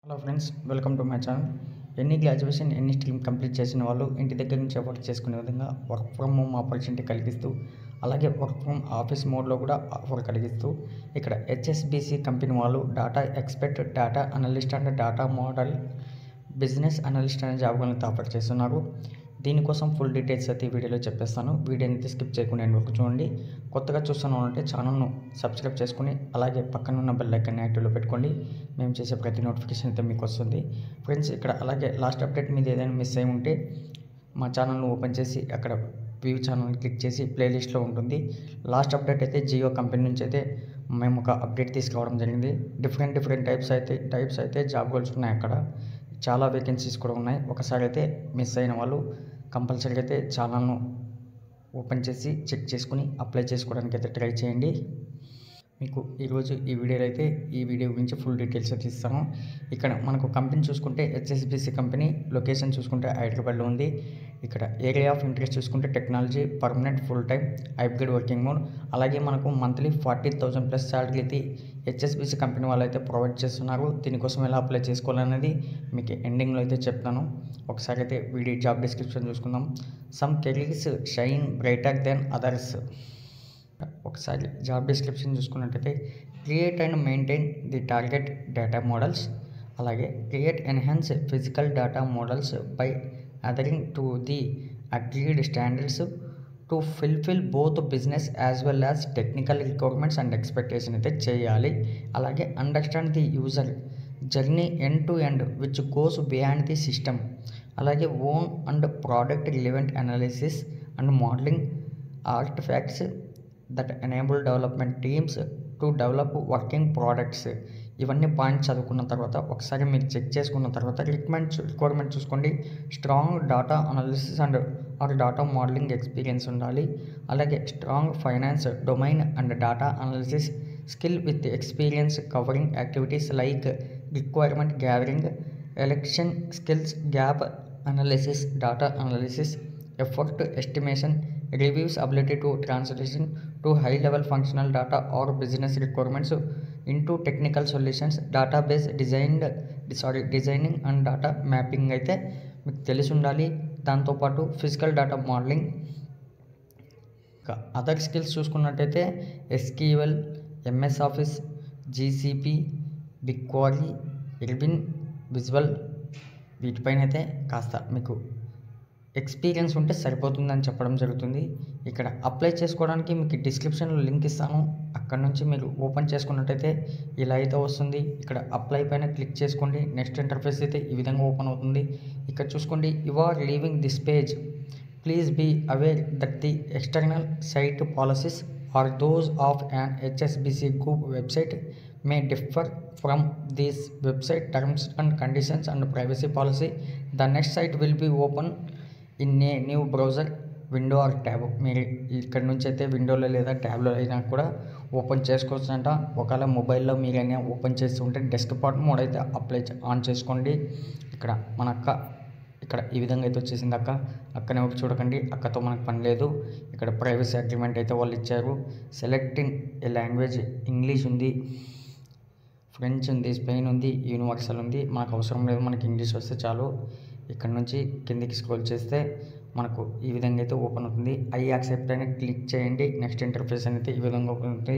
Hello friends, welcome to my channel. ఎన్ని graduation ఎన్ని stream complete చేసిన వాళ్ళు ఇంటి దగ్గర నుంచి వర్క్ చేసుకునే విధంగా వర్క్ ఫ్రమ్ హోమ్ ఆపర్చునిటీ కలిగిస్తూ, అలాగే వర్క్ ఫ్రమ్ ఆఫీస్ మోడ్లో కూడా ఆఫర్ కలిగిస్తూ ఇక్కడ హెచ్ఎస్బిసి కంపెనీ వాళ్ళు data expert, data analyst and data model business analyst అనే జాబ్లను ఆఫర్ చేస్తున్నారు. దీనికోసం ఫుల్ డీటెయిల్స్ అయితే ఈ వీడియోలో చెప్పేస్తాను. వీడియోని అయితే స్కిప్ చేయకుండా ఎండ్ వరకు చూడండి. కొత్తగా చూస్తున్నామంటే ఛానల్ను సబ్స్క్రైబ్ చేసుకుని అలాగే పక్కన ఉన్న బెల్ ఐకాన్ని యాక్టివ్లో పెట్టుకోండి. మేము చేసే ప్రతి నోటిఫికేషన్ అయితే మీకు వస్తుంది ఫ్రెండ్స్. ఇక్కడ అలాగే లాస్ట్ అప్డేట్ మీద ఏదైనా మిస్ అయి ఉంటే మా ఛానల్ను ఓపెన్ చేసి అక్కడ వ్యూ ఛానల్ని క్లిక్ చేసి ప్లేలిస్ట్లో ఉంటుంది. లాస్ట్ అప్డేట్ అయితే జియో కంపెనీ నుంచి అయితే మేము ఒక అప్డేట్ తీసుకురావడం జరిగింది. డిఫరెంట్ టైప్స్ అయితే జాబ్ రోల్స్ ఉన్నాయి. అక్కడ చాలా వేకెన్సీస్ కూడా ఉన్నాయి. ఒకసారి అయితే మిస్ అయిన వాళ్ళు కంపల్సరీగా అయితే ఛానల్ను ఓపెన్ చేసి చెక్ చేసుకుని అప్లై చేసుకోవడానికి అయితే ట్రై చేయండి. మీకు ఈరోజు ఈ వీడియో గురించి ఫుల్ డీటెయిల్స్ అయితే ఇస్తాను. ఇక్కడ మనకు కంపెనీ చూసుకుంటే హెచ్ఎస్బిసి కంపెనీ, లొకేషన్ చూసుకుంటే హైదరాబాద్లో ఉంది. ఇక్కడ ఏరియా ఆఫ్ ఇంట్రెస్ట్ చూసుకుంటే technology, permanent, full time, hybrid working mode. అలాగే మనకు మంత్లీ 40,000 ప్లస్ శాలరీ అయితే హెచ్ఎస్బిసి కంపెనీ వాళ్ళు అయితే ప్రొవైడ్ చేస్తున్నారు. దీనికోసం ఎలా అప్లై చేసుకోవాలనేది మీకు ఎండింగ్లో అయితే చెప్తాను. ఒకసారి అయితే వీడియో జాబ్ డిస్క్రిప్షన్ చూసుకుందాం. Some careers shine brighter than others. ఒకసారి జాబ్ డిస్క్రిప్షన్ చూసుకున్నట్టయితే create and maintain the target data models, అలాగే create enhance physical data models by adhering to the agreed standards to fulfil both business as well as technical requirements and expectation అయితే చేయాలి. అలాగే understand the user journey end to end which goes beyond the system. అలాగే own and product relevant analysis and modelling artefacts that enable development teams to develop working products. ఇవన్నీ points చదువుకున్న తర్వాత ఒకసారి మీరు check చేసుకున్న తర్వాత రిక్వైర్మెంట్ చూసుకోండి. Strong data analysis and data modelling experience ఉండాలి. అలాగే strong finance domain and data analysis skill with experience covering activities like requirement gathering, election skills, gap analysis, data analysis, effort estimation, reviews ability to translation to high level functional data or business requirements into technical solutions, database designing and data mapping అయితే మీకు తెలిసి ఉండాలి. దాంతోపాటు physical data modelling. ఇంకా other skills చూసుకున్నట్టయితే SQL, MS Office, GCP, BigQuery, Erwin, visual, వీటిపైన అయితే కాస్త మీకు ఎక్స్పీరియన్స్ ఉంటే సరిపోతుందని చెప్పడం జరుగుతుంది. ఇక్కడ అప్లై చేసుకోవడానికి మీకు డిస్క్రిప్షన్లో లింక్ ఇస్తాను. అక్కడ నుంచి మీరు ఓపెన్ చేసుకున్నట్టయితే ఇలా అయితే వస్తుంది. ఇక్కడ అప్లై పైన క్లిక్ చేసుకోండి. నెక్స్ట్ ఇంటర్ఫేస్ అయితే ఈ విధంగా ఓపెన్ అవుతుంది. ఇక్కడ చూసుకోండి, you are leaving this page, please be aware that the external site policies are those of an HSBC group website may differ from this website terms and conditions and privacy policy. The next site will be open in a new browser, window are tab. మీరు ఇక్కడ నుంచి అయితే విండోలో లేదా ట్యాబ్లో అయినా కూడా open చేసుకోవచ్చు అంట. ఒకవేళ మొబైల్లో మీరైనా ఓపెన్ చేస్తుంటే డెస్క్టాప్ మోడ్ అయితే ఆన్ చేసుకోండి. ఇక్కడ మన అక్క ఇక్కడ ఈ విధంగా అయితే వచ్చేసింది. అక్కనే చూడకండి, అక్కతో మనకు పని లేదు. ఇక్కడ ప్రైవసీ అగ్రిమెంట్ అయితే వాళ్ళు ఇచ్చారు. సెలెక్టింగ్ ఏ లాంగ్వేజ్, ఇంగ్లీష్ ఉంది, ఫ్రెంచ్ ఉంది, స్పెయిన్ ఉంది, యూనివర్సల్ ఉంది. మనకు అవసరం లేదు, మనకి ఇంగ్లీష్ వస్తే చాలు. ఇక్కడ నుంచి కిందికి స్క్రోల్ చేస్తే మనకు ఈ విధంగా అయితే ఓపెన్ అవుతుంది. ఐ యాక్సెప్ట్ అని క్లిక్ చేయండి. నెక్స్ట్ ఇంటర్ఫేస్ అయితే ఈ విధంగా ఓపెన్ అవుతుంది.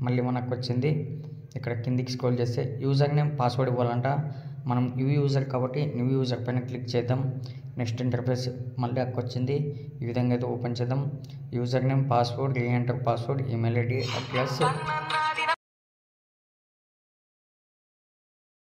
మళ్ళీ మనకు వచ్చింది. ఇక్కడ కిందికి స్క్రోల్ చేస్తే యూజర్ నేమ్, పాస్వర్డ్ ఇవ్వాలంట. మనం న్యూ యూజర్ కాబట్టి న్యూ యూజర్ పైన క్లిక్ చేద్దాం. నెక్స్ట్ ఇంటర్ఫేస్ మళ్ళీ అక్కడ వచ్చింది. ఈ విధంగా అయితే ఓపెన్ చేద్దాం. User name, password, reenter password, email ID, address,